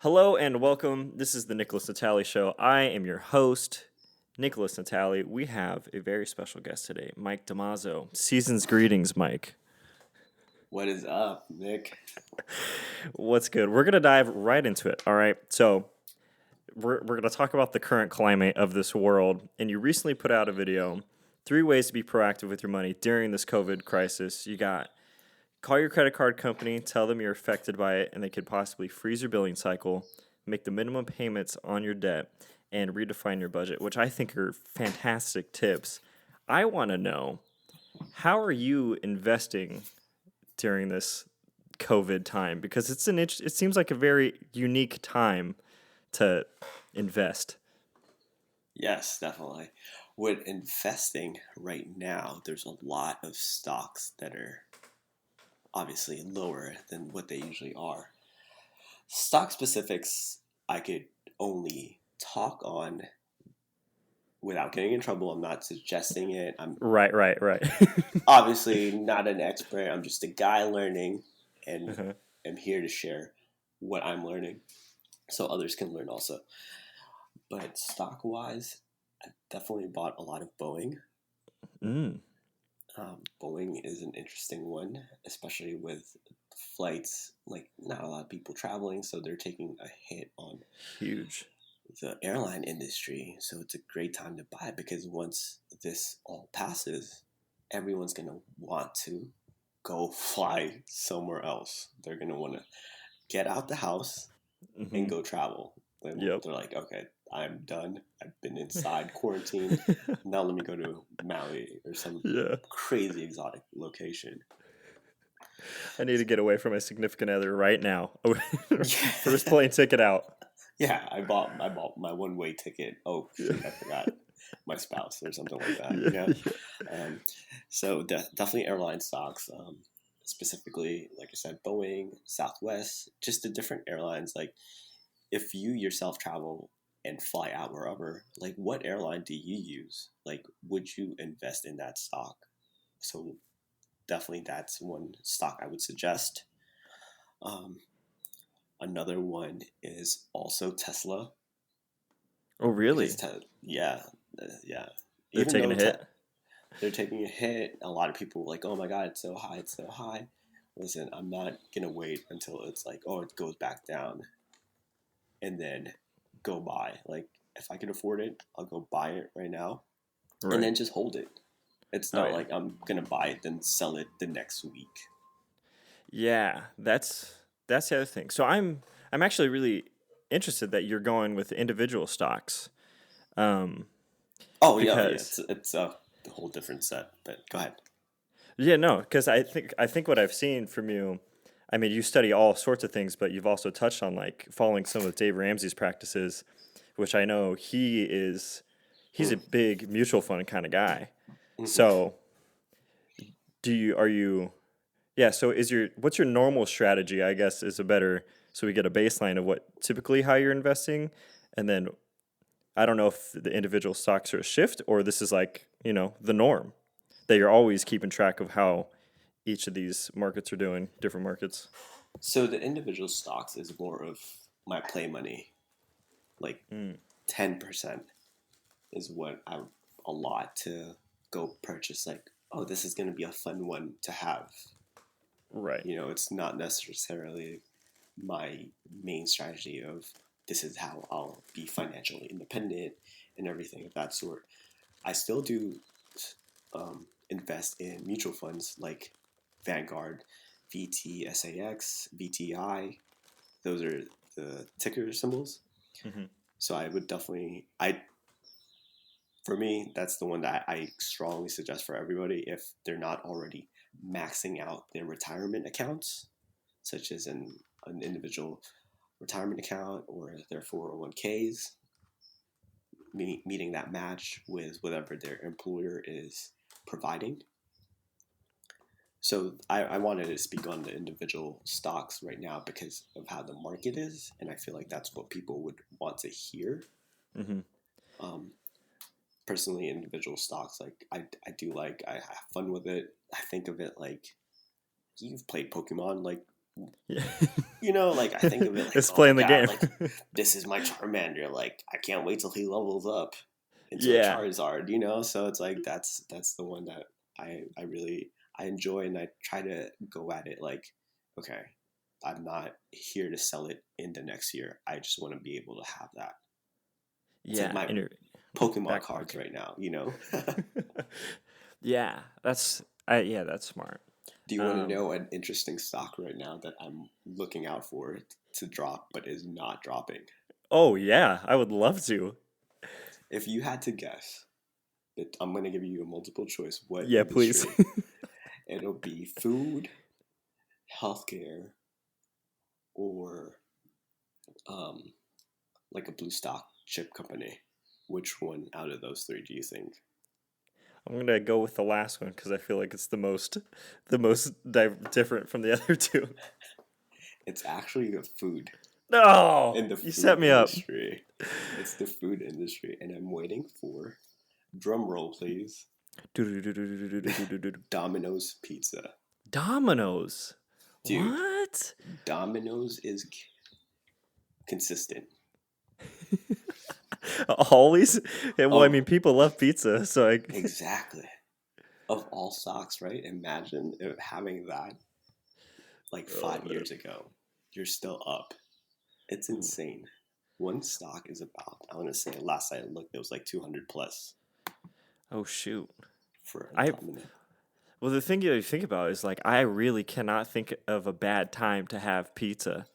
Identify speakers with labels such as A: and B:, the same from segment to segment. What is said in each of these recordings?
A: Hello and welcome. This is the Nickolas Natali Show. I am your host, Nickolas Natali. We have a very special guest today, Mike Damazo. Season's greetings, Mike.
B: What is up, Nick?
A: What's good? We're going to dive right into it. All right. So, we're going to talk about the current climate of this world. And you recently put out a video, 3 ways to be proactive with your money during this COVID crisis. You got call your credit card company, tell them you're affected by it, and they could possibly freeze your billing cycle, make the minimum payments on your debt, and redefine your budget, which I think are fantastic tips. I want to know, how are you investing during this COVID time? Because it seems like a very unique time to invest.
B: Yes, definitely. With investing right now, there's a lot of stocks that are obviously lower than what they usually are. Stock specifics, I could only talk on without getting in trouble. I'm not suggesting it. I'm
A: Right.
B: obviously not an expert. I'm just a guy learning and
A: Uh-huh.
B: am here to share what I'm learning so others can learn also. But stock wise, I definitely bought a lot of Boeing.
A: Mm,
B: Boeing is an interesting one, especially with flights. Like, not a lot of people traveling, so they're taking a hit on
A: huge.
B: the airline industry. So it's a great time to buy because once this all passes, everyone's going to want to go fly somewhere else. They're going to want to get out the house and
A: Hmm.
B: go travel.
A: Yep.
B: They're like, okay, I'm done. I've been inside quarantined. Now let me go to Maui or some
A: Yeah.
B: crazy exotic location.
A: I need to get away from my significant other right now. First
B: Yeah,
A: plane ticket out.
B: yeah. I bought my one way ticket. Oh
A: Yeah.
B: shoot, I forgot my spouse or something like that.
A: Yeah. Yeah.
B: Um, so definitely airline stocks. Specifically, like I said, Boeing, Southwest, just the different airlines. Like if you yourself travel and fly out wherever, like what airline do you use? Like, would you invest in that stock? So definitely that's one stock I would suggest. Um, Another one is also Tesla
A: Oh,
B: because
A: really?
B: yeah.
A: They're
B: Even
A: taking
B: though
A: a hit?
B: they're taking a hit, a lot of people are like, oh my god, it's so high. Listen, I'm not gonna wait until it's like, oh, it goes back down and then go buy. Like if I can afford it, I'll go buy it right now and
A: Right.
B: then just hold it. It's
A: Oh,
B: not
A: yeah.
B: like I'm gonna buy it then sell it the next week.
A: Yeah, that's the other thing. So I'm actually really interested that you're going with individual stocks. Um,
B: Oh yeah,
A: because
B: it's a whole different set. But go ahead.
A: yeah, no, because I think what I've seen from you, I mean, you study all sorts of things, but you've also touched on like following some of Dave Ramsey's practices, which I know he's a
B: Hmm.
A: big mutual fund kind of guy.
B: Hmm.
A: So are you, yeah, so what's your normal strategy, I guess, is a better, so we get a baseline of what typically how you're investing. And then I don't know if the individual stocks are a shift or this is like, the norm that you're always keeping track of how each of these markets are doing, different markets.
B: So the individual stocks is more of my play money. Like
A: Mm,
B: 10% is what I a lot to go purchase. Like, oh, this is gonna be a fun one to have.
A: right.
B: It's not necessarily my main strategy of this is how I'll be financially independent and everything of that sort. I still do invest in mutual funds like Vanguard, VTSAX, VTI. Those are the ticker symbols.
A: Hmm.
B: So I would definitely, for me, that's the one that I strongly suggest for everybody if they're not already maxing out their retirement accounts, such as an individual retirement account or their 401ks, meeting that match with whatever their employer is providing. So I wanted to speak on the individual stocks right now because of how the market is, and I feel like that's what people would want to hear.
A: Hmm.
B: Um, Personally, individual stocks, like I do like, I have fun with it. I think of it like you've played Pokemon. Like
A: Yeah.
B: Like I think of it like,
A: It's
B: oh my
A: playing the
B: god,
A: game.
B: like this is my Charmander. Like I can't wait till he levels up into a
A: Yeah.
B: Charizard. So it's like that's the one that I really I enjoy, and I try to go at it like, okay, I'm not here to sell it in the next year. I just want to be able to have that. It's like
A: Yeah.
B: my
A: In your
B: Pokemon
A: back
B: cards
A: pocket.
B: right now.
A: Yeah. Yeah, that's smart.
B: Do you want to
A: Um,
B: know an interesting stock right now that I'm looking out for to drop, but is not dropping?
A: oh yeah, I would love to.
B: If you had to guess, I'm going to give you a multiple choice. What
A: Yeah, please.
B: industry? It'll be food, healthcare, or um, like a blue stock chip company. Which one out of those three do you think?
A: I'm gonna go with the last one because I feel like it's the most different from the other two.
B: It's actually the food
A: No,
B: in the
A: you
B: food
A: set me up.
B: industry. It's the food industry, and I'm waiting for drum roll, please. Domino's Pizza.
A: Domino's.
B: Dude,
A: What?
B: Domino's is consistent.
A: Always? Yeah, well, I
B: Of
A: mean, people love pizza, so I.
B: exactly. Of all stocks, right? Imagine having that like 5 years ago. You're still up. It's
A: Ooh.
B: insane. One stock is about, I want to say, last I looked, it was like 200 plus
A: Oh shoot.
B: for a
A: I
B: dominant.
A: well, the thing you think about is like I really cannot think of a bad time to have pizza.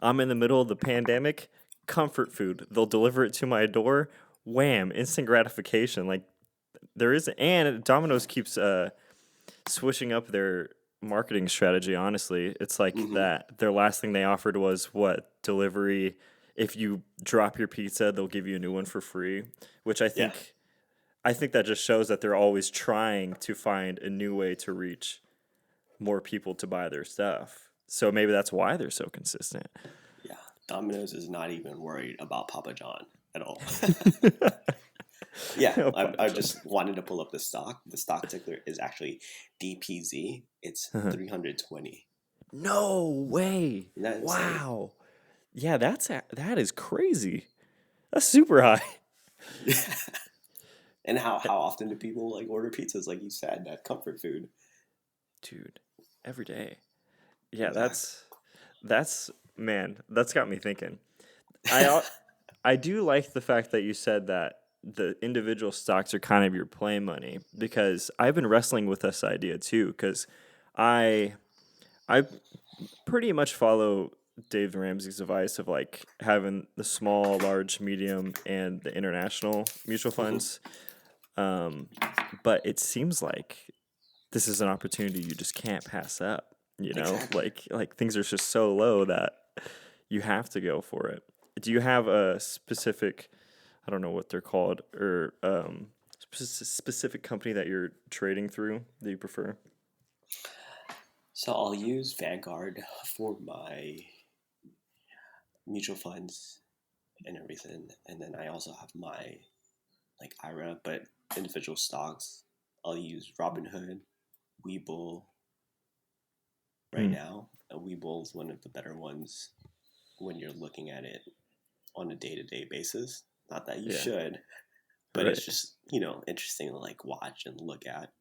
A: I'm in the middle of the pandemic. Comfort food. They'll deliver it to my door. Wham! Instant gratification. Like there is, and Domino's keeps switching up their marketing strategy. Honestly, it's like
B: Mm-hmm.
A: that. Their last thing they offered was what delivery. If you drop your pizza, they'll give you a new one for free, which
B: Yeah.
A: I think that just shows that they're always trying to find a new way to reach more people to buy their stuff. So maybe that's why they're so consistent.
B: Yeah. Domino's is not even worried about Papa John at all. Yeah. I just wanted to pull up the stock. The stock ticker is actually DPZ. It's 320.
A: No way!
B: Isn't that insane?
A: Wow. Yeah, that is crazy. That's super high.
B: Yeah. And how often do people like order pizzas, like you said, that comfort food?
A: Dude, every day. Yeah,
B: Exactly.
A: that's man, that's got me thinking. I al- I do like the fact that you said that the individual stocks are kind of your play money because I've been wrestling with this idea too because I I pretty much follow Dave Ramsey's advice of like having the small, large, medium, and the international mutual
B: Hmm.
A: funds. Um, but it seems like this is an opportunity you just can't pass up.
B: Exactly.
A: Like things are just so low that you have to go for it. Do you have a specific, I don't know what they're called, or specific company that you're trading through that you prefer?
B: So I'll use Vanguard for my mutual funds and everything, and then I also have my like IRA, but individual stocks. I'll use Robinhood, Webull right
A: Hmm.
B: now. Webull is one of the better ones when you're looking at it on a day-to-day basis. Not that you
A: Yeah.
B: should, but
A: Right.
B: it's just interesting to like watch and look at.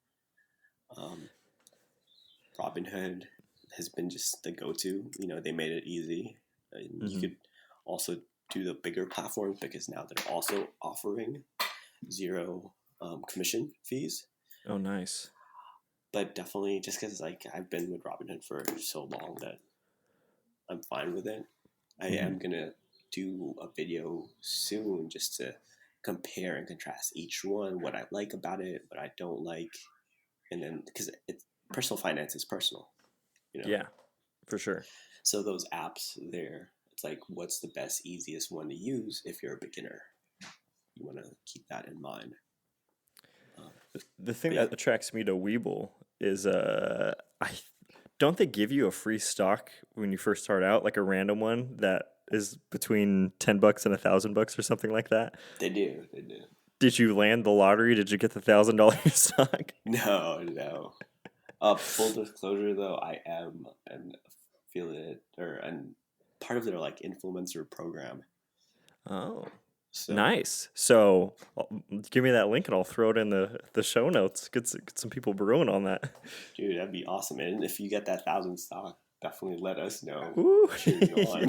B: Um, Robinhood has been just the go-to. They made it easy, and you
A: Hmm.
B: could also do the bigger platforms because now they're also offering zero commission fees.
A: Oh, nice.
B: But definitely, just because like I've been with Robinhood for so long that I'm fine with it. I
A: Hmm.
B: am gonna do a video soon just to compare and contrast each one, what I like about it, what I don't like, and then because it's personal finance is personal, you know.
A: Yeah, for sure.
B: So those apps there, it's like what's the best, easiest one to use if you're a beginner. You want to keep that in mind. Um,
A: The thing
B: but yeah,
A: that attracts me to Weeble is I don't they give you a free stock when you first start out, like a random one that is between $10 and $1,000 or something like that.
B: they do. They do.
A: Did you land the lottery? Did you get the $1,000 stock?
B: No, no. Full disclosure though, I am a feeling it, and part of their like influencer program.
A: Oh,
B: So,
A: nice. So give me that link and I'll throw it in the show notes. Get some people brewing on that.
B: dude, that'd be awesome. And if you get that 1,000 stock, definitely let us know.
A: Ooh.
B: Cheer you on.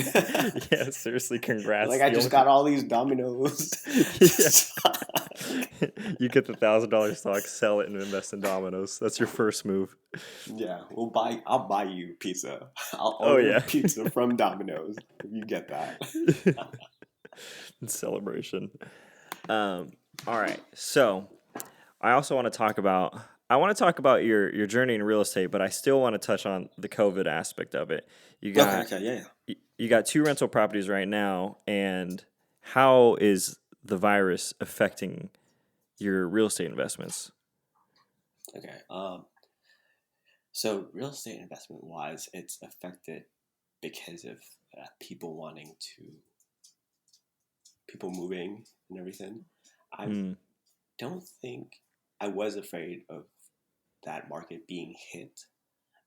A: Yeah, seriously, congrats.
B: Like I
A: The
B: just
A: only
B: got all these Domino's.
A: yeah. You get the $1,000 stock, sell it, and invest in Domino's. That's your first move.
B: Yeah, I'll buy you pizza. I'll
A: Oh
B: order
A: yeah.
B: pizza from Domino's if you get that.
A: Celebration. All right. So I also want to talk about your journey in real estate, but I still want to touch on the COVID aspect of it.
B: Okay, yeah.
A: You got 2 rental properties right now, and how is the virus affecting your real estate investments?
B: Okay. So real estate investment wise, it's affected because of people people moving and everything. I
A: Mm,
B: don't think I was afraid of that market being hit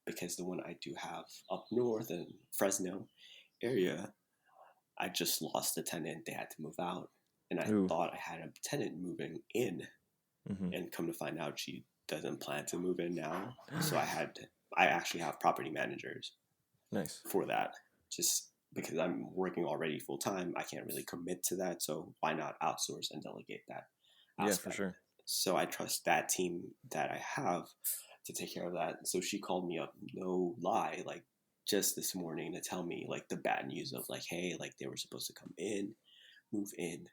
B: because the one I do have up north in Fresno area, I just lost a tenant. They had to move out. And I
A: ooh.
B: thought I had a tenant moving in,
A: Hmm.
B: and come to find out she doesn't plan to move in now. So I actually have property managers
A: Nice.
B: for that. Just because I'm working already full time, I can't really commit to that. So why not outsource and delegate that
A: Yeah, for
B: aspect?
A: sure.
B: So I trust that team that I have to take care of that. So she called me up, no lie, like just this morning to tell me like the bad news of like, hey, like they were supposed to come in, move in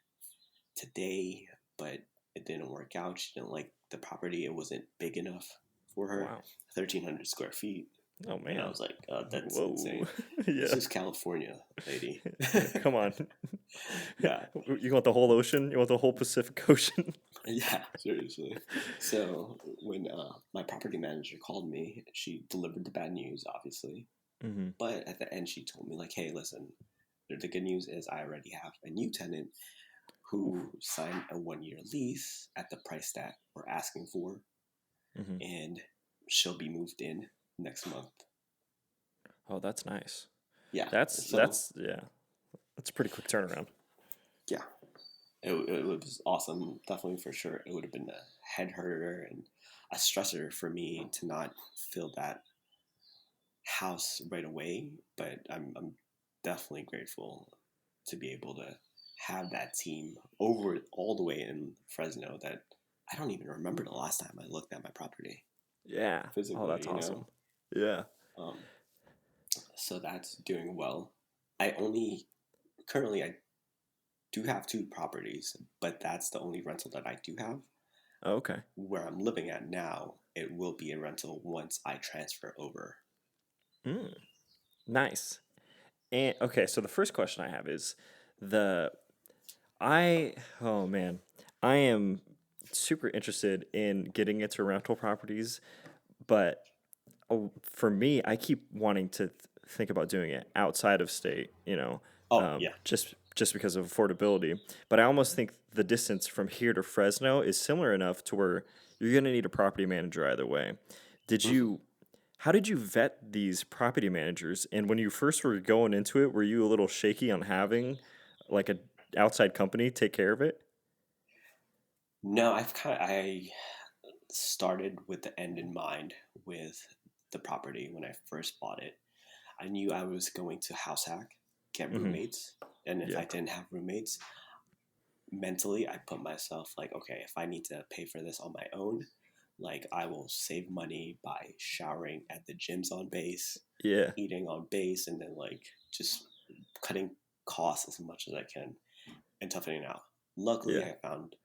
B: today, but it didn't work out. She didn't like the property. It wasn't big enough for her,
A: Wow.
B: 1,300 square feet.
A: Oh
B: And I
A: man.
B: was like, that's
A: Whoa.
B: insane. This
A: Yeah.
B: is California, lady.
A: Come on.
B: Yeah,
A: You want the whole ocean? You want the whole Pacific Ocean?
B: yeah, seriously. So when my property manager called me, she delivered the bad news, obviously.
A: Hmm.
B: But at the end, she told me like, hey, listen, the good news is I already have a new tenant who signed a 1 year lease at the price that we're asking for,
A: Hmm.
B: and she'll be moved in next month.
A: Oh, that's nice.
B: Yeah.
A: That's
B: So
A: that's yeah. That's a pretty quick turnaround.
B: yeah, it was awesome. Definitely for sure, it would have been a head hurter and a stressor for me to not fill that house right away. But I'm definitely grateful to be able to have that team over all the way in Fresno. That I don't even remember the last time I looked at my property
A: Yeah. Oh,
B: physically.
A: that's awesome. Yeah.
B: Um, so that's doing well. I only currently I do have 2 properties, but that's the only rental that I do have.
A: Okay.
B: Where I'm living at now, it will be a rental once I transfer over.
A: Mm, nice. And okay, so the first question I have is the I oh man, I am super interested in getting into rental properties, but for me, I keep wanting to think about doing it outside of state,
B: Oh yeah.
A: just because of affordability. But I almost think the distance from here to Fresno is similar enough to where you're going to need a property manager either way. Did
B: Hmm.
A: you, how did you vet these property managers? And when you first were going into it, were you a little shaky on having like a outside company take care of it?
B: No, I started with the end in mind with the property when I first bought it. I knew I was going to house hack, get
A: Mm-hmm.
B: roommates, and if
A: Yeah.
B: I didn't have roommates, mentally I put myself like, okay, if I need to pay for this on my own, like I will save money by showering at the gyms on base,
A: Yeah.
B: eating on base, and then like just cutting costs as much as I can and toughening out. Luckily,
A: Yeah.
B: I found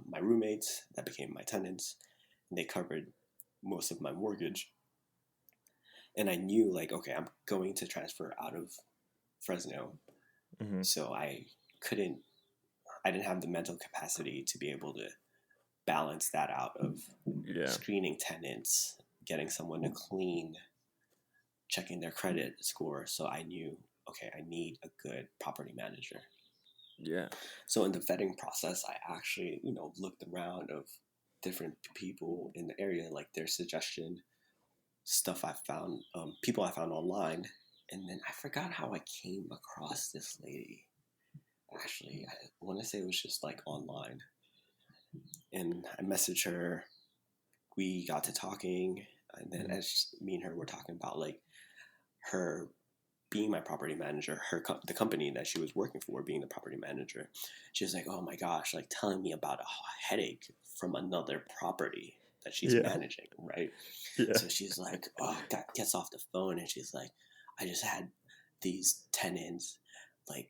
B: my roommates that became my tenants, and they covered most of my mortgage. And I knew like, okay, I'm going to transfer out of Fresno,
A: Mm-hmm.
B: so couldn't, I didn't have the mental capacity to be able to balance that out of
A: Yeah.
B: screening tenants, getting someone to clean, checking their credit score. So I knew, okay, I need a good property manager.
A: Yeah.
B: So in the vetting process, I actually, looked around of different people in the area, like their suggestion, stuff I found, people I found online, And then I forgot how I came across this lady. Actually, I want to say it was just like online. And I messaged her. We got to talking. And then as me and her were talking about like her being my property manager, the company that she was working for being the property manager, she was like, "Oh my gosh!" Like telling me about a headache from another property that she's managing, right?
A: Yeah.
B: So she's like, "Oh," gets off the phone and she's like, "I just had these tenants, like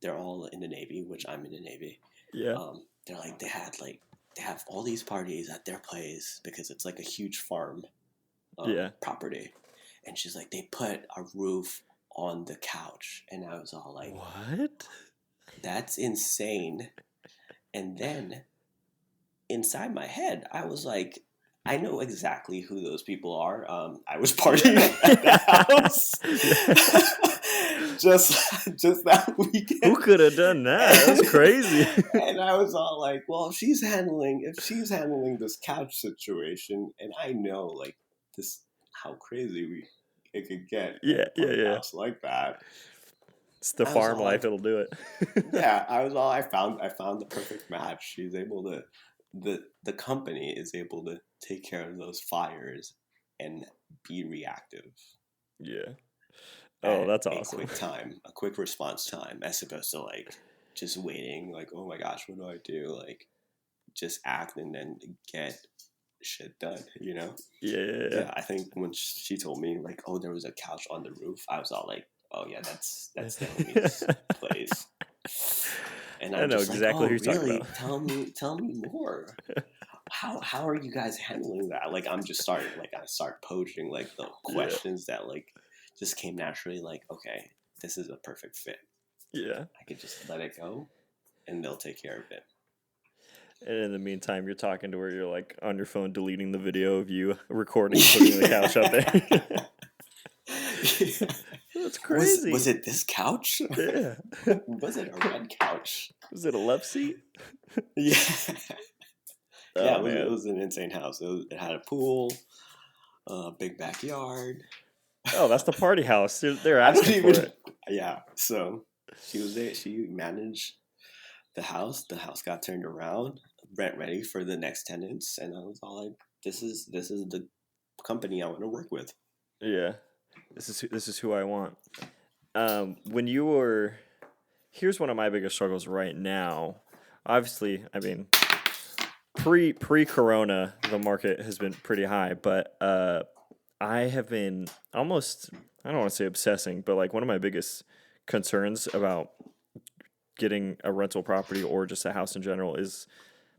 B: they're all in the Navy, which I'm in the Navy.
A: Yeah.
B: They're like they have all these parties at their place because it's like a huge farm property." And she's like, "They put a roof on the couch." And I was all like,
A: What?
B: "That's insane." And then inside my head, I was like, I know exactly who those people are. I was partying at the house just that weekend.
A: Who could have done that? That's crazy.
B: And I was all like, well, if she's handling this couch situation, and I know like this how crazy it could get at a house like that.
A: It's the farm life, it'll do it.
B: Yeah, I found the perfect match. She's able to the company is able to take care of those fires and be reactive.
A: Yeah. Oh, that's awesome.
B: A quick response time, as opposed to like just waiting, like, oh my gosh, what do I do? Like, just act and then get shit done, you know? Yeah, I think when she told me, like, oh, there was a couch on the roof, I was all like, oh yeah, that's the homie's place. And I'm
A: know
B: just
A: exactly
B: like,
A: who you're
B: really?
A: talking about.
B: Tell me more. How are you guys handling that? Like, I start poaching like the questions that like just came naturally. Like, okay, this is a perfect fit.
A: Yeah.
B: I could just let it go, and they'll take care of it.
A: And in the meantime, you're talking to where you're like on your phone, deleting the video of you recording, putting the couch up there. That's crazy.
B: Was it this couch?
A: Yeah.
B: Was it a red couch?
A: Was it a love seat?
B: Yeah.
A: Oh,
B: yeah, it was an insane house. It had a pool, a big backyard.
A: Oh, that's the party house. They're asking for it.
B: Yeah, so she was there. She managed the house. The house got turned around, rent ready for the next tenants, and I was all like, "This is the company I want to work with."
A: Yeah, this is who I want. When you were, here's one of my biggest struggles right now. Obviously, I mean, pre-corona, the market has been pretty high, but I have been almost, I don't want to say obsessing, but like one of my biggest concerns about getting a rental property or just a house in general is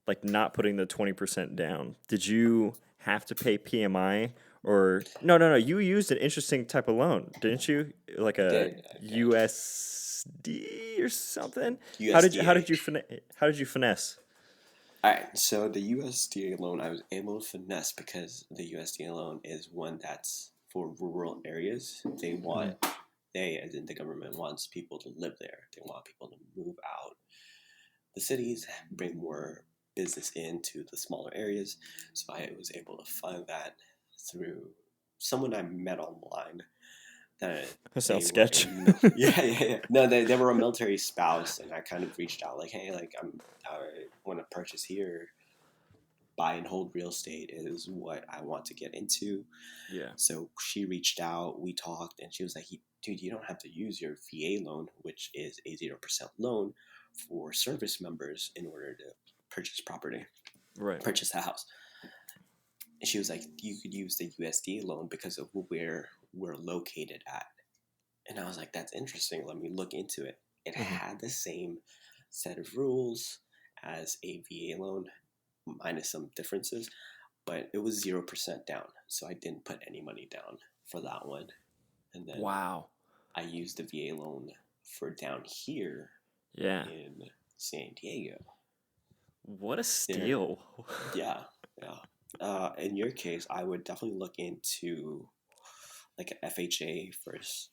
A: like not putting the 20% down. Did you have to pay PMI or no, you used an interesting type of loan, didn't you? Like a USD or something?
B: USDA.
A: How did you finesse?
B: All right, so the USDA loan I was able to finesse because the USDA loan is one that's for rural areas. They, as in the government, wants people to live there. They want people to move out the cities, bring more business into the smaller areas. So I was able to fund that through someone I met online. That
A: sounds sketch.
B: Yeah. No, they were a military spouse, and I kind of reached out like, hey, like I want to purchase here. Buy and hold real estate is what I want to get into.
A: Yeah.
B: So she reached out, we talked, and she was like, dude, you don't have to use your VA loan, which is a 0% loan for service members in order to purchase property, purchase a house. And she was like, you could use the USDA loan because of where we're located at. And I was like, that's interesting. Let me look into it. It had the same set of rules as a VA loan, minus some differences, but it was 0% down. So I didn't put any money down for that one. And then I used the VA loan for down here in San Diego.
A: What a steal.
B: Yeah. In your case, I would definitely look into like an FHA first.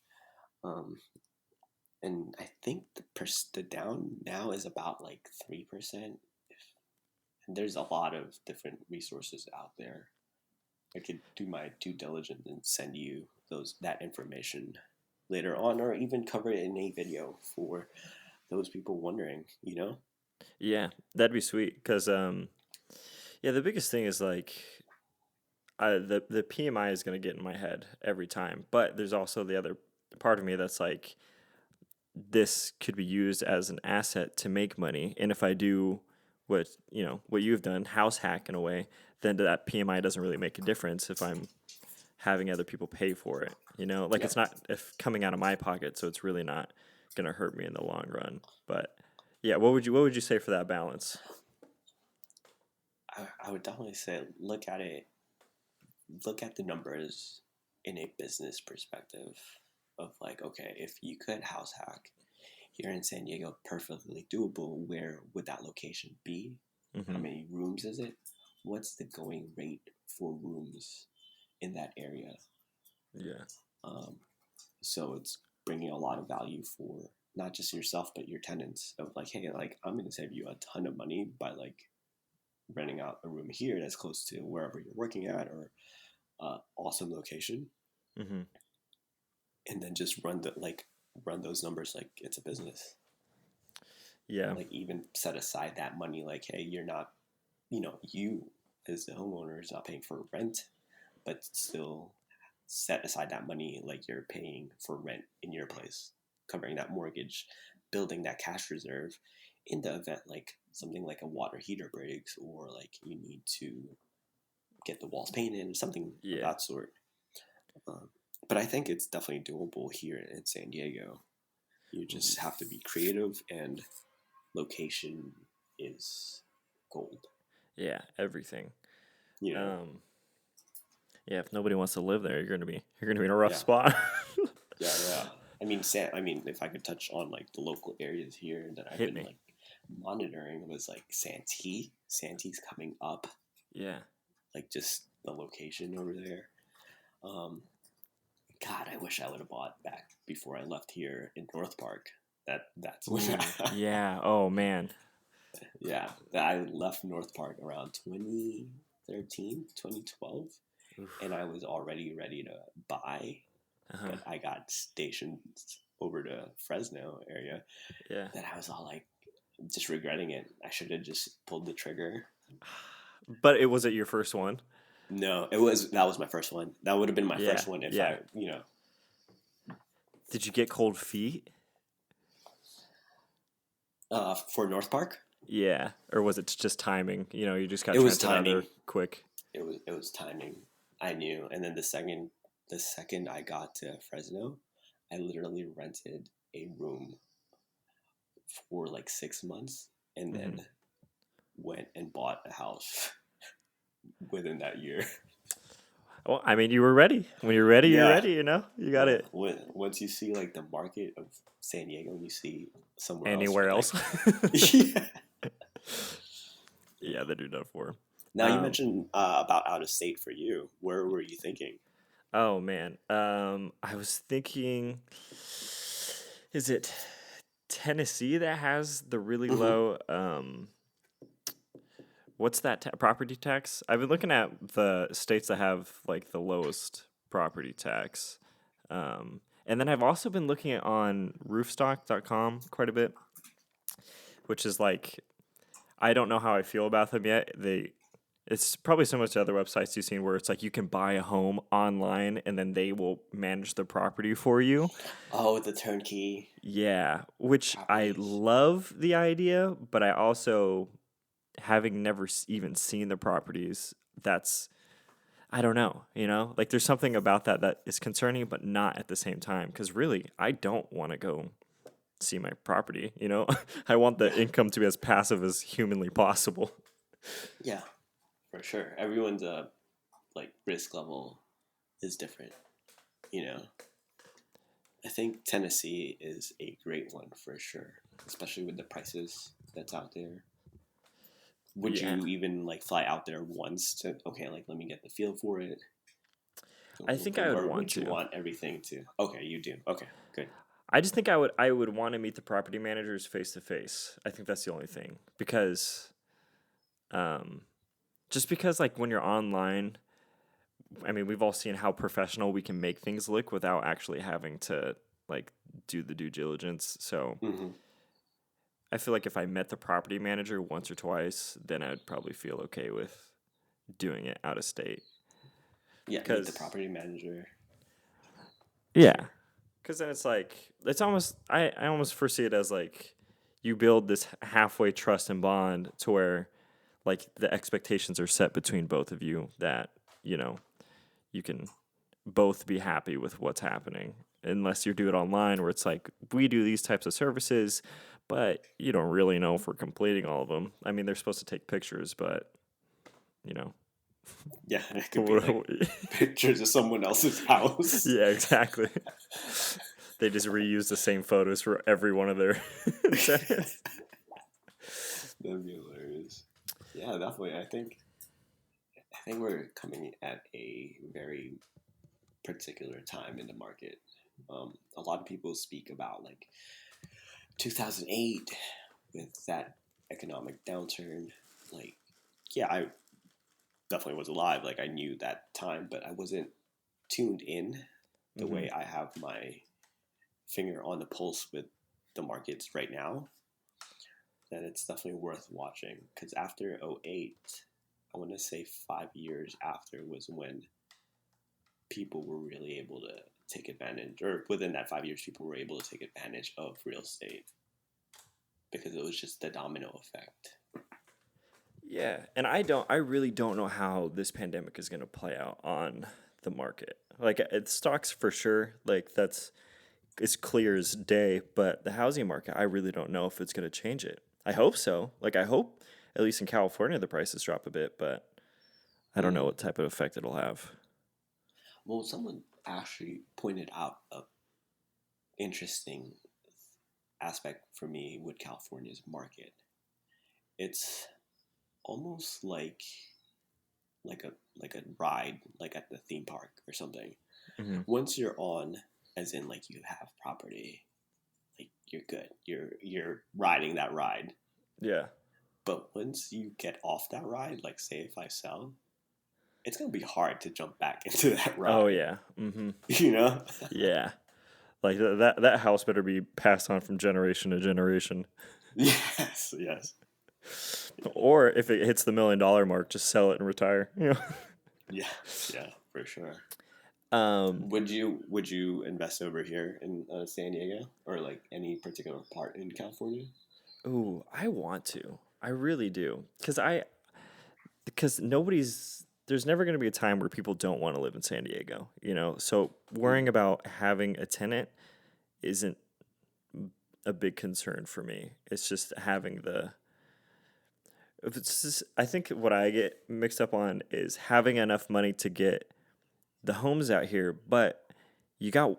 B: And I think the down now is about like 3%. And there's a lot of different resources out there. I could do my due diligence and send you that information. later on, or even cover it in a video for those people wondering, you know?
A: Yeah, that'd be sweet. Cause yeah, the biggest thing is like the PMI is gonna get in my head every time, but there's also the other part of me that's like this could be used as an asset to make money, and if I do what you've done, house hack in a way, then that PMI doesn't really make a difference if I'm having other people pay for it. Like
B: Yeah.
A: it's not if coming out of my pocket, so it's really not gonna hurt me in the long run. But yeah, what would you say for that balance?
B: I would definitely say look at the numbers in a business perspective of like, okay, if you could house hack here in San Diego, perfectly doable, where would that location be? How
A: Mm-hmm.
B: many rooms is it? What's the going rate for rooms in that area?
A: Yeah.
B: Um, so it's bringing a lot of value for not just yourself but your tenants. Of like, hey, like I'm going to save you a ton of money by like renting out a room here that's close to wherever you're working at, or awesome location,
A: Mm-hmm.
B: and then just run those numbers like it's a business.
A: Yeah.
B: Like even set aside that money. Like, hey, you're not, you as the homeowner is not paying for rent, but still set aside that money like you're paying for rent in your place, covering that mortgage, building that cash reserve in the event like something like a water heater breaks, or like you need to get the walls painted, something of
A: Yeah.
B: that sort. Um, but I think it's definitely doable here in San Diego. You just have to be creative, and location is gold.
A: Yeah. Everything.
B: You know?
A: Um. Yeah. If nobody wants to live there, you're gonna be in a rough
B: Yeah,
A: spot.
B: yeah. I mean, if I could touch on like the local areas here that I've
A: Hit
B: been
A: me.
B: like monitoring, was like Santee. Santee's coming up,
A: Yeah.
B: like just the location over there. Um, God, I wish I would have bought back before I left here in North Park. That's when
A: Ooh. Yeah. Oh man.
B: yeah, I left North Park around 2013, 2012,
A: Oof.
B: and I was already ready to buy,
A: Uh-huh.
B: but I got stationed over to Fresno area
A: Yeah.
B: that I was all like just regretting it. I should have just pulled the trigger.
A: But it was it your first one?
B: No, that was my first one. That would have been my
A: Yeah.
B: first one if
A: Yeah.
B: I.
A: Did you get cold feet?
B: For North Park,
A: Yeah. Or was it just timing? You just got
B: it was
A: transferred out of there
B: timing.
A: quick.
B: It was timing. I knew, and then the second I got to Fresno, I literally rented a room for like 6 months, and
A: Hmm.
B: then went and bought a house within that year.
A: Well, I mean, you were ready. When you're ready, you're
B: Yeah,
A: ready. You got
B: yeah.
A: it
B: Once you see like the market of San Diego, and you see somewhere else,
A: anywhere
B: you're
A: else.
B: like, yeah.
A: Yeah, they do that for.
B: Now you
A: Um,
B: mentioned about out of state for you. Where were you thinking?
A: oh man. I was thinking, is it Tennessee that has the really
B: Hmm.
A: low what's that property tax? I've been looking at the states that have like the lowest property tax. And then I've also been looking at on roofstock.com quite a bit, which is like I don't know how I feel about them yet. It's probably similar to other websites you've seen where it's like you can buy a home online and then they will manage the property for you.
B: Oh, the turnkey
A: Yeah, which I
B: properties.
A: love the idea, but I also having never even seen the properties, that's I don't know. Like there's something about that is concerning, but not at the same time. Because really, I don't want to go see my property. I want the
B: Yeah,
A: income to be as passive as humanly possible.
B: yeah, for sure. Everyone's like risk level is different. You know, I think Tennessee is a great one for sure, especially with the prices that's out there. Would
A: Yeah,
B: you even like fly out there once to okay, like let me get the feel for it,
A: I think I would
B: or
A: want
B: would you
A: to.
B: want everything to? Okay, you do. Okay, good.
A: I just think I would want to meet the property managers face to face. I think that's the only thing because, um, just because like when you're online, I mean, we've all seen how professional we can make things look without actually having to. like do the due diligence. So
B: Mm-hmm.
A: I feel like if I met the property manager once or twice, then I'd probably feel okay with doing it out of state.
B: Yeah, meet the
A: Because
B: property manager.
A: yeah, because then it's almost I almost foresee it as like you build this halfway trust and bond to where like the expectations are set between both of you that you know you can both be happy with what's happening. Unless you do it online where it's like, we do these types of services, but you don't really know if we're completing all of them. I mean, they're supposed to take pictures, but, you know.
B: Yeah, it could be like pictures of someone else's house.
A: Yeah, exactly. They just reuse the same photos for every one of their tenants.
B: That'd be hilarious. Yeah, definitely. I think we're coming at a very particular time in the market. A lot of people speak about like 2008 with that economic downturn. Like, yeah, I definitely was alive. Like, I knew that time, but I wasn't tuned in the way I have my finger on the pulse with the markets right now. Then it's definitely worth watching because after '08, I want to say 5 years after was when people were really able to take advantage, or within that 5 years, people were able to take advantage of real estate because it was just the domino effect.
A: Yeah, and I really don't know how this pandemic is going to play out on the market. Like, stocks for sure, like that's it's clear as day, but the housing market, I really don't know if it's going to change it. I hope so. Like, I hope at least in California the prices drop a bit, but I don't know
B: Mm.
A: what type of effect it'll have.
B: Well, someone actually pointed out a interesting aspect for me with California's market. It's almost like a ride, like at the theme park or something.
A: Hmm.
B: Once you're on, as in like you have property, like you're good. You're riding that ride.
A: Yeah.
B: But once you get off that ride, like say if I sell, it's gonna be hard to jump back into that
A: Oh
B: ride.
A: yeah. Hmm.
B: You know?
A: Yeah. Like that house better be passed on from generation to generation.
B: Yes, yes.
A: Or if it hits the $1 million mark, just sell it and retire.
B: Yeah, yeah, for sure.
A: Um,
B: Would you invest over here in San Diego or like any particular part in California?
A: ooh, I want to. I really do. Because there's never going to be a time where people don't want to live in San Diego, you know? So worrying
B: Mm.
A: about having a tenant isn't a big concern for me. It's just having if it's just, I think what I get mixed up on is having enough money to get the homes out here, but you got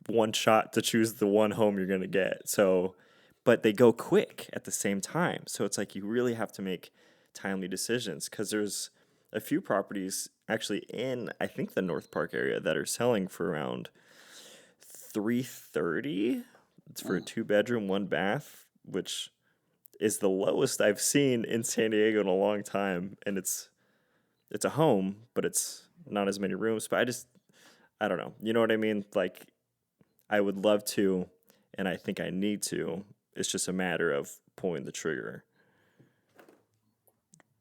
A: one shot to choose the one home you're going to get. So, but they go quick at the same time. So it's like you really have to make timely decisions because there's a few properties actually in I think the North Park area that are selling for around 330. It's for a
B: Mm.
A: 2 bedroom, 1 bath, which is the lowest I've seen in San Diego in a long time. And it's a home, but it's not as many rooms. But I don't know. You know what I mean? Like I would love to, and I think I need to. It's just a matter of pulling the trigger.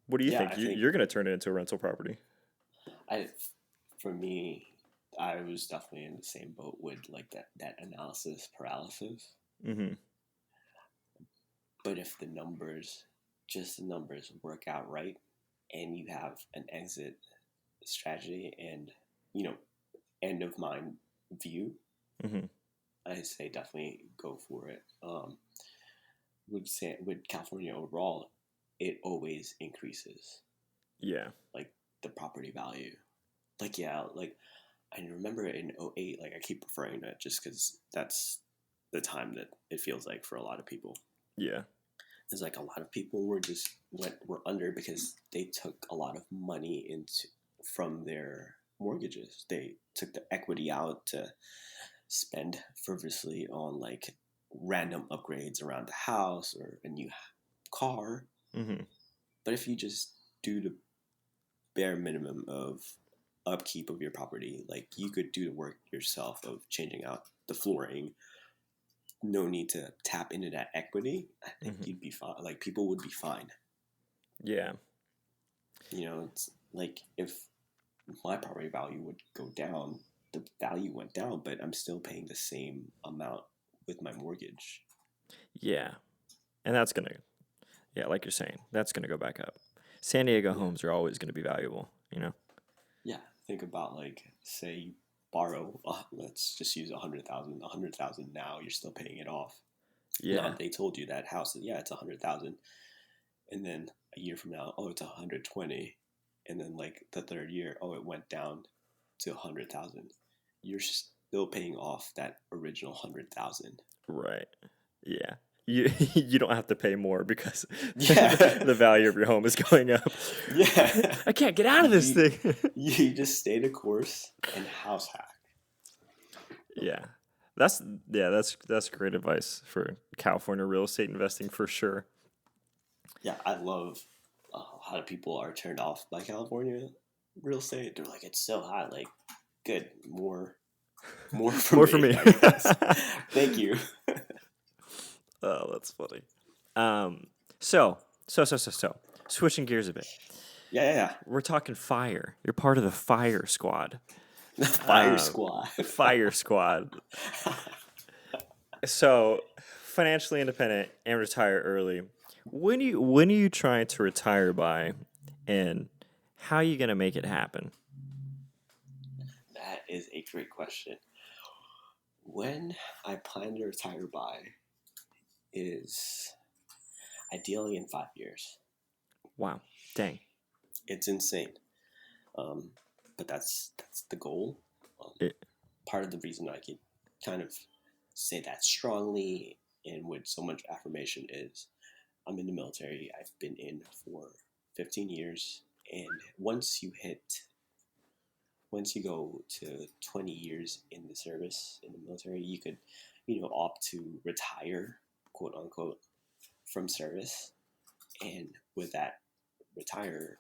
A: What do you
B: Yeah,
A: think?
B: I think
A: You're going to turn it into a rental property?
B: I, for me, I was definitely in the same boat with like that analysis paralysis.
A: Mm-hmm.
B: But if just the numbers work out right, and you have an exit strategy and you know end of mind view,
A: Mm-hmm.
B: I say definitely go for it. With California overall, it always increases
A: Yeah.
B: like the property value. Like yeah, like I remember in '08, like I keep referring to it just because that's the time that it feels like for a lot of people.
A: Yeah.
B: It's like a lot of people were under because they took a lot of money into from their mortgages. They took the equity out to spend frivolously on like random upgrades around the house or a new car.
A: Mm-hmm.
B: But if you just do the bare minimum of upkeep of your property, like you could do the work yourself of changing out the flooring, no need to tap into that equity, I think
A: Hmm.
B: you'd be fine. Like people would be fine.
A: Yeah.
B: You know, it's like if my property value would go down, the value went down, but I'm still paying the same amount with my mortgage.
A: Yeah. And that's going to, yeah, like you're saying, that's going to go back up. San Diego
B: Yeah.
A: homes are always going to be valuable, you know?
B: Yeah. Think about like, say you borrow, let's just use 100,000. 100,000 now, you're still paying it off.
A: Yeah.
B: Now they told you that house, yeah, it's 100,000, and then a year from now, oh, it's 120, and then like the third year, oh, it went down to 100,000. You're still paying off that original 100,000.
A: Right. Yeah. You you don't have to pay more because
B: Yeah.
A: the value of your home is going up.
B: Yeah.
A: I can't get out of this
B: You,
A: thing.
B: you just stay the course and house hack.
A: Yeah. That's that's great advice for California real estate investing for sure.
B: Yeah, I love how people are turned off by California real estate. They're like, it's so hot. Like, good, more for
A: More for
B: me,
A: me.
B: I guess. Thank you.
A: Oh, that's funny. So, switching gears a bit.
B: Yeah.
A: We're talking fire. You're part of the fire squad.
B: The fire squad.
A: Fire squad. So, financially independent and retire early. When are you trying to retire by, and how are you gonna make it happen?
B: That is a great question. When I plan to retire by is ideally in 5 years.
A: Wow, dang.
B: It's insane. Um, but that's the goal. Um,
A: It,
B: Part of the reason I can kind of say that strongly and with so much affirmation is I'm in the military. I've been in for 15 years, and once you go to 20 years in the service in the military, you could, opt to retire, quote unquote, from service, and with that retire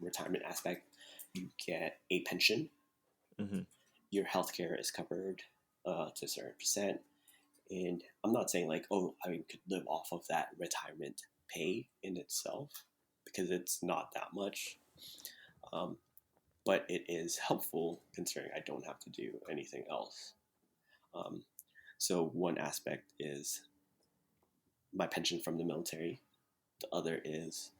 B: retirement aspect, you get a pension.
A: mhm.
B: Your healthcare is covered to a certain percent. And I'm not saying like, oh, I could live off of that retirement pay in itself, because it's not that much. Um, but it is helpful considering I don't have to do anything else. Um, so one aspect is my pension from the military. The other is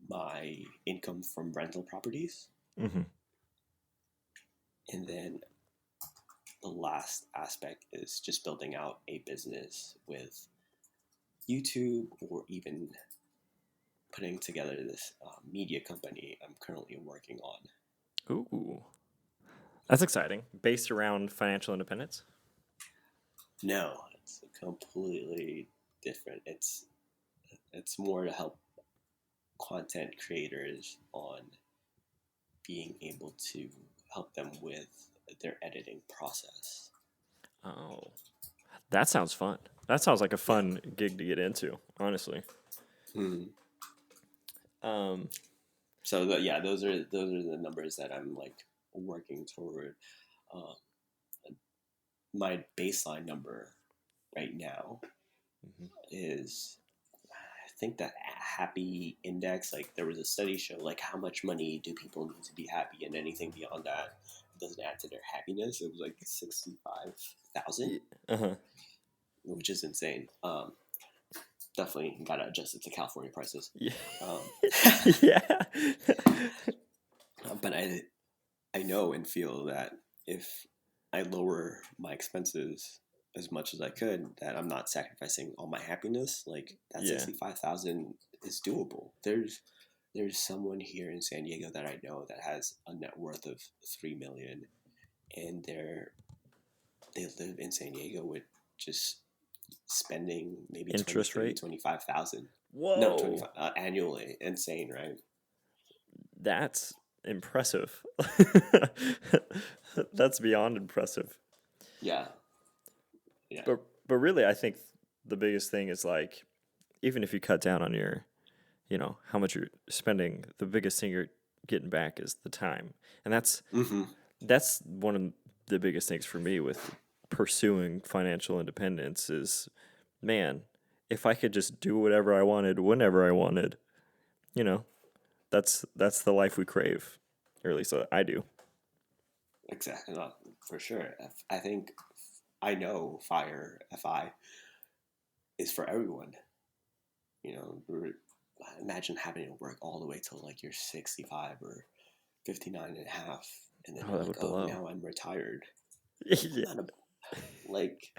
B: my income from rental properties.
A: Mhm.
B: And then the last aspect is just building out a business with YouTube, or even putting together this media company I'm currently working on.
A: Ooh, that's exciting. Based around financial independence.
B: No, it's completely different. It's more to help content creators on being able to help them with their editing process.
A: Oh, that sounds fun. That sounds like a
B: Yeah.
A: fun gig to get into, honestly.
B: Mm.
A: Um,
B: So those are the numbers that I'm like working toward. Uh, my baseline number right now
A: mhm.
B: is, I think that happy index, like there was a study show like how much money do people need to be happy, and anything beyond that doesn't add to their happiness. It was like 65,000,
A: Uh-huh.
B: which is insane. Definitely gotta adjust it to California prices.
A: Yeah.
B: Um,
A: Yeah.
B: but I know and feel that if I lower my expenses as much as I could, that I'm not sacrificing all my happiness. Like that
A: Yeah.
B: 65,000 is doable. There's someone here in San Diego that I know that has a net worth of 3 million, and they live in San Diego with just spending maybe 20,
A: Interest
B: 30,
A: rate.
B: 25,000. No,
A: Whoa.
B: 25 annually. Insane, right?
A: That's impressive. That's beyond impressive.
B: Yeah. Yeah.
A: But really, I think the biggest thing is like, even if you cut down on your, how much you're spending, the biggest thing you're getting back is the time, and
B: Mm-hmm.
A: that's one of the biggest things for me with pursuing financial independence is, man, if I could just do whatever I wanted whenever I wanted, you know, that's the life we crave, or at least I do.
B: Exactly, not for sure. I think I know Fire FI is for everyone. You know, imagine having to work all the way till like you're 65 or 59 and a half, and then
A: Oh,
B: you're
A: that
B: like,
A: would
B: oh,
A: blow.
B: now I'm retired. I'm
A: Yeah,
B: not a, like,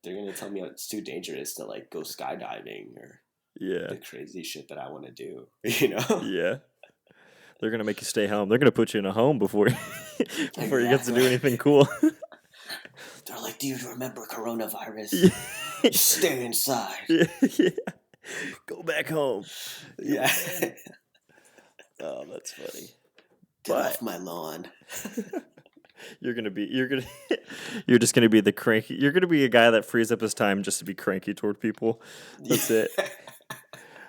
B: they're gonna tell me it's too dangerous to like go skydiving or
A: yeah,
B: the crazy shit that I want to do, you know?
A: yeah. They're gonna make you stay home. They're gonna put you in a home before before you get to
B: Exactly.
A: do anything cool.
B: They're like, do you remember coronavirus?
A: Yeah.
B: Stay inside.
A: Yeah, yeah. Go back home. You
B: Yeah.
A: man. Oh, that's funny.
B: Get
A: But
B: off my lawn.
A: you're just gonna be the cranky. You're gonna be a guy that frees up his time just to be cranky toward people. That's it.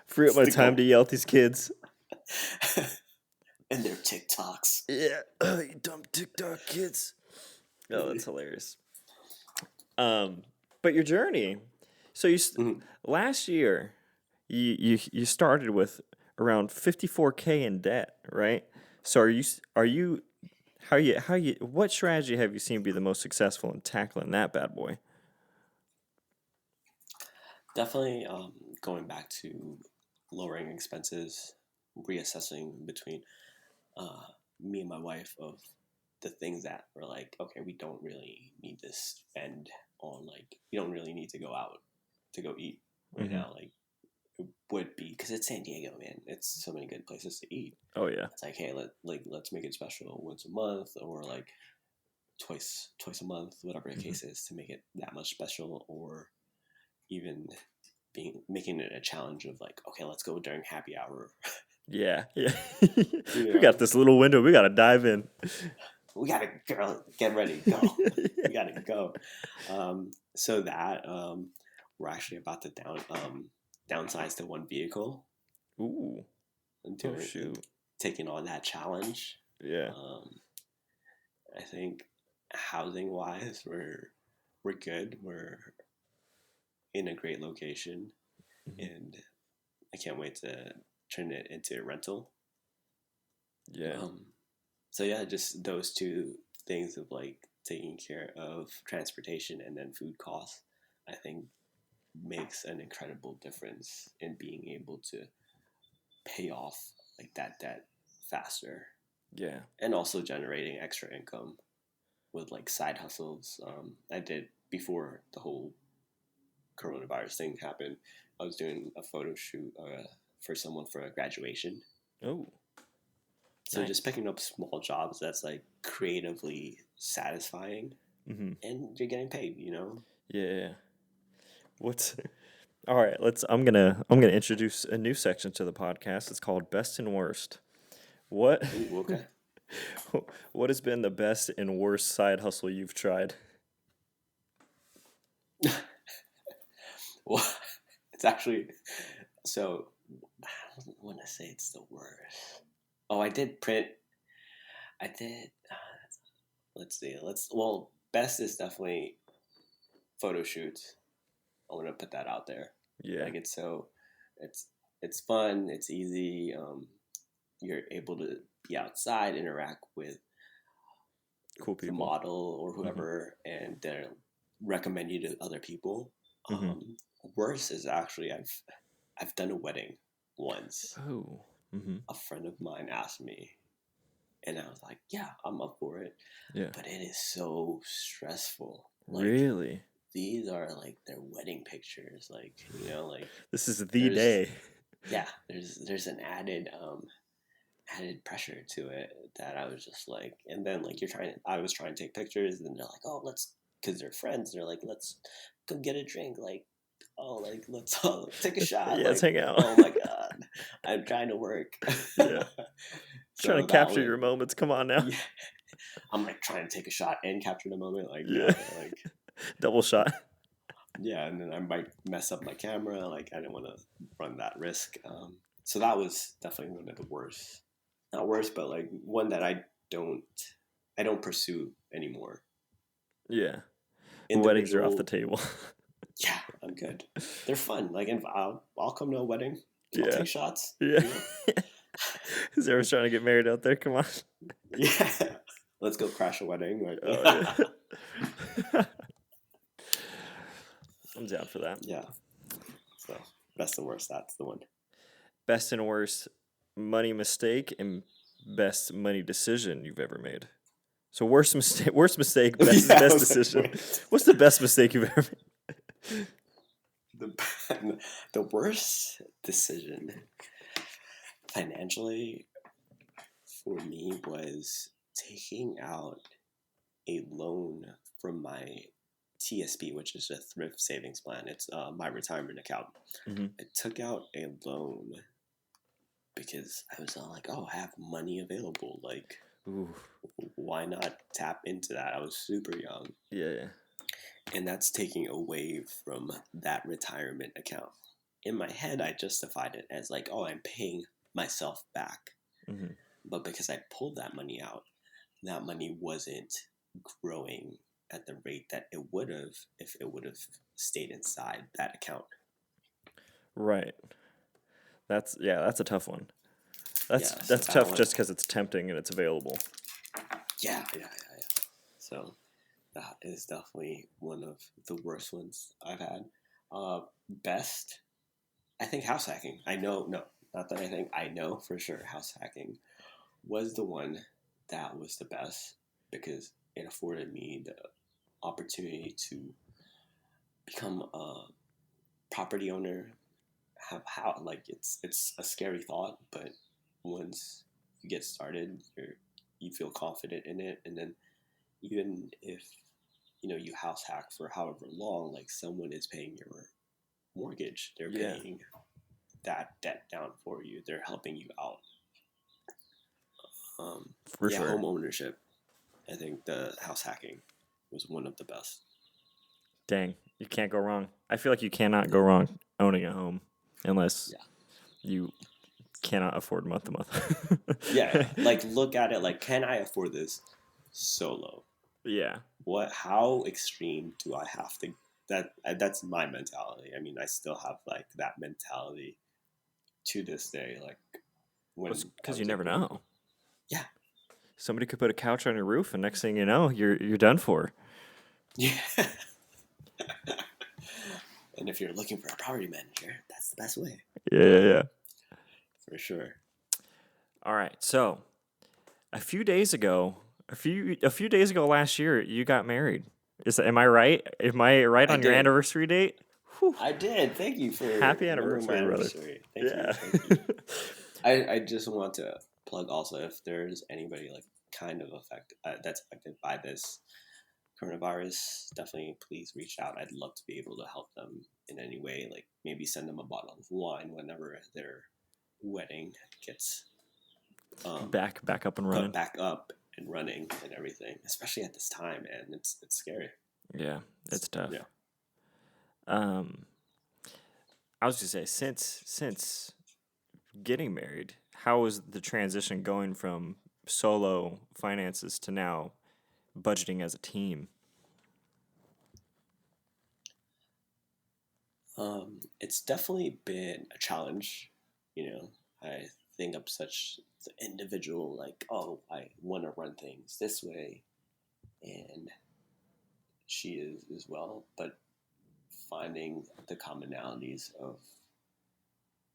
A: Free up my
B: Stick
A: time
B: up.
A: to yell at these kids.
B: And their TikToks.
A: Yeah, you dumb TikTok kids. Oh, that's hilarious. But your journey. So
B: Mhm.
A: last year, you started with around 54K in debt, right? So are you how you what strategy have you seen be the most successful in tackling that bad boy?
B: Definitely going back to lowering expenses, reassessing between uh, me and my wife of the things that were like, okay, we don't really need to spend on, like, we don't really need to go out to go eat right
A: Hmm.
B: now. Like, it would be because it's San Diego, man. It's so many good places to eat.
A: Oh yeah.
B: It's like, hey, let's make it special once a month or like twice a month, whatever the
A: Hmm.
B: case is, to make it that much special, or even making it a challenge of like, okay, let's go during happy hour.
A: Yeah, yeah.
B: You
A: We got
B: know,
A: this little window. We gotta dive in.
B: we gotta, girl, get ready, go.
A: Yeah.
B: We gotta go. So that we're actually about to downsize to one vehicle
A: Ooh.
B: and
A: Oh
B: doing and
A: shoot.
B: taking on that challenge.
A: Yeah.
B: Um, I think housing wise, we're good. We're in a great location,
A: Hmm.
B: and I can't wait to turn it into a rental.
A: Yeah.
B: Um, so yeah, just those two things of like taking care of transportation and then food costs, I think makes an incredible difference in being able to pay off like that debt faster,
A: Yeah.
B: and also generating extra income with like side hustles. I did before the whole coronavirus thing happened. I was doing a photo shoot for someone for a graduation.
A: Oh,
B: So just
A: nice.
B: picking up small jobs that's like creatively satisfying,
A: Hmm.
B: and you're getting paid, you know?
A: Yeah. What's all right? I'm gonna introduce a new section to the podcast. It's called Best and Worst. What
B: Ooh, okay.
A: what has been the best and worst side hustle you've tried?
B: Well, it's actually, so I don't want to say it's the worst. Oh, I did print. I did. Let's see. Well, best is definitely photo shoots. I want to put that out there.
A: Yeah.
B: Like it's it's fun. It's easy. You're able to be outside, interact with
A: Cool
B: the
A: people.
B: model or
A: Hmm.
B: whoever, and they'll recommend you to other people.
A: Hmm.
B: Worse is actually I've done a wedding once.
A: Oh. Hmm.
B: A friend of mine asked me, and I was like, "Yeah, I'm up for it,"
A: Yeah.
B: but it is so stressful. Like,
A: Really?
B: these are like their wedding pictures, like, you know, like
A: This is the
B: there's
A: day.
B: yeah, there's an added pressure to it that I was just like, and then like I was trying to take pictures, and they're like, oh, let's, because they're friends, they're like, let's go get a drink, like, oh, like, let's take a shot,
A: Yeah, let's
B: like,
A: hang out.
B: oh my god, I'm trying to work.
A: Yeah. Trying
B: So
A: to
B: that
A: capture
B: was,
A: your moments. Come on now.
B: yeah, I'm like trying to take a shot and capture the moment, like,
A: Yeah.
B: no, like,
A: Double shot.
B: yeah, and then I might mess up my camera, like, I didn't want to run that risk. So that was definitely one of the worst, not worst, but like one that I don't I don't pursue anymore.
A: Yeah. Weddings are off the table.
B: Yeah, I'm good. They're fun. Like, I'll come to a wedding. I'll
A: Yeah.
B: take shots.
A: Yeah.
B: You know?
A: Is everyone's trying to get married out there? Come on.
B: Yeah. Let's go crash a wedding. Like,
A: Oh, yeah. I'm down for that.
B: yeah. So, best and worst, that's the one.
A: Best and worst money mistake and best money decision you've ever made. So worst mistake, best decision.
B: Like,
A: What's the best mistake you've ever made?
B: The worst decision financially for me was taking out a loan from my TSP, which is a thrift savings plan. It's my retirement account.
A: Mm-hmm.
B: I took out a loan because I was like, oh, I have money available. Like,
A: Ooh.
B: Why not tap into that? I was super young.
A: Yeah.
B: And that's taking away from that retirement account. In my head, I justified it as like, oh, I'm paying myself back.
A: Mm-hmm.
B: But because I pulled that money out, that money wasn't growing at the rate that it would have if it would have stayed inside that account.
A: Right. That's a tough one. That's
B: so
A: tough just because it's tempting and it's available.
B: Yeah. So that is definitely one of the worst ones I've had. Best, I think house hacking. I know for sure house hacking was the one that was the best because it afforded me the opportunity to become a property owner. It's a scary thought, but once you get started, you feel confident in it, and then even if you house hack for however long, like someone is paying your mortgage, they're paying that debt down for you, they're helping you out.
A: For sure.
B: Home ownership, I think the house hacking was one of the best.
A: Dang, you can't go wrong. I feel like you cannot go wrong owning a home unless you cannot afford month to month.
B: Like look at it like, can I afford this solo?
A: Yeah.
B: How extreme do I have to? That's my mentality. I mean, I still have like that mentality to this day. Like
A: because you never know.
B: Yeah.
A: Somebody could put a couch on your roof, and next thing you know, you're done for.
B: Yeah. And if you're looking for a property manager, that's the best way.
A: Yeah.
B: For sure.
A: All right. So, a few days ago last year, you got married. Am I right? Am I right on your anniversary date?
B: Whew. I did. Thank you for
A: happy anniversary, brother.
B: Thank you. I just want to plug also, if there's anybody like kind of that's affected by this coronavirus, definitely please reach out. I'd love to be able to help them in any way, like maybe send them a bottle of wine whenever their wedding gets
A: back up and running.
B: Back up and running and everything, especially at this time, and it's scary.
A: Yeah, it's tough.
B: Yeah.
A: I was gonna say, since getting married, how was the transition going from solo finances to now budgeting as a team?
B: It's definitely been a challenge. I think I'm such the individual, like, oh, I want to run things this way, and she is as well, but finding the commonalities of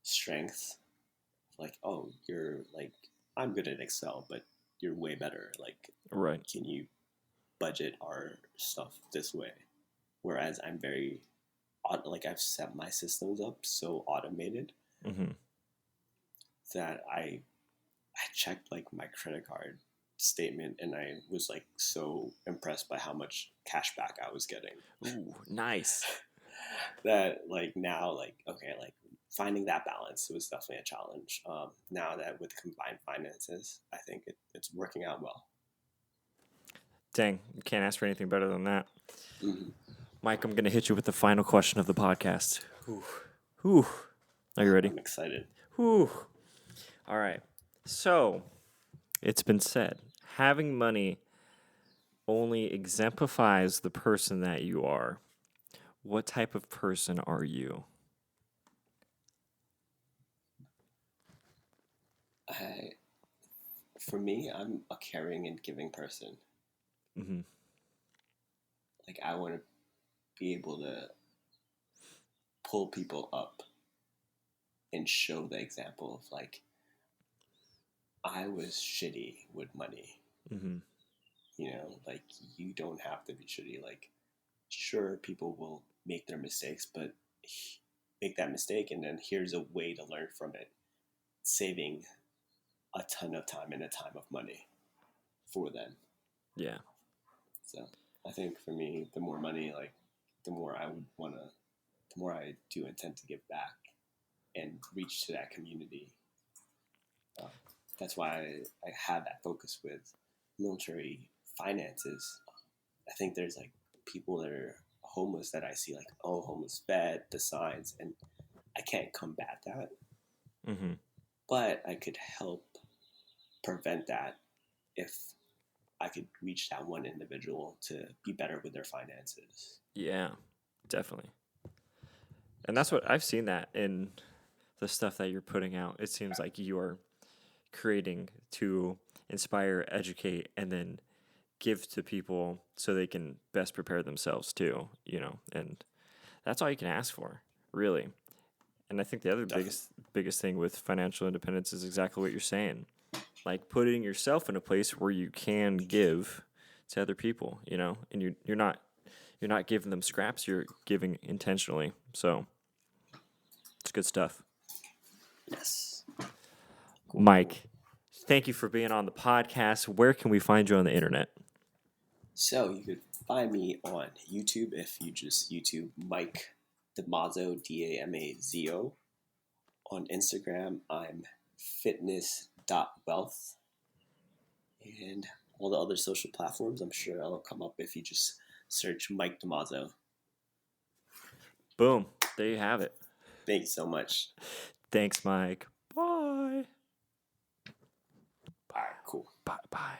B: strength, like, oh, you're like, I'm good at Excel, but you're way better. Like,
A: right?
B: Can you budget our stuff this way? Whereas I'm very, like, I've set my systems up so automated that I checked like my credit card statement, and I was like so impressed by how much cash back I was getting.
A: Ooh, nice.
B: That like now, like, okay, like finding that balance was definitely a challenge. Now that with combined finances, I think it's working out well.
A: Dang, you can't ask for anything better than that.
B: Mm-hmm.
A: Mike, I'm going to hit you with the final question of the podcast. Whew. Are you ready?
B: I'm excited.
A: Whew. All right. So, it's been said, having money only exemplifies the person that you are, what type of person are you?
B: I, for me, I'm a caring and giving person.
A: Mm-hmm.
B: Like I want to be able to pull people up and show the example of like I was shitty with money.
A: Mm-hmm.
B: Like you don't have to be shitty. Like sure, people will make their mistakes, but make that mistake, and then here's a way to learn from it, saving a ton of time and a time of money for them.
A: Yeah.
B: So I think for me, the more money, like the more I would want to, the more I do intend to give back and reach to that community. Uh, that's why I had that focus with military finances. I think there's like people that are homeless that I see like, oh, homeless vet, the signs, and I can't combat that,
A: Mm-hmm.
B: but I could help prevent that if I could reach that one individual to be better with their finances.
A: Yeah, definitely. And that's
B: So,
A: what I've seen that in the stuff that you're putting out. It seems like you're creating to inspire, educate, and then give to people so they can best prepare themselves too, and that's all you can ask for, really. And I think the other
B: definitely.
A: biggest thing with financial independence is exactly what you're saying. Like putting yourself in a place where you can give to other people, and you're not giving them scraps, you're giving intentionally. So it's good stuff.
B: Yes. Cool, cool.
A: Mike, thank you for being on the podcast. Where can we find you on the internet?
B: So you could find me on YouTube if you just YouTube Mike Damazo, Damazo. On Instagram, I'm fitness.wealth. And all the other social platforms, I'm sure it'll come up if you just search Mike Damazo.
A: Boom. There you have it.
B: Thanks so much.
A: Thanks, Mike. Bye.
B: All right, cool.
A: Bye. Bye.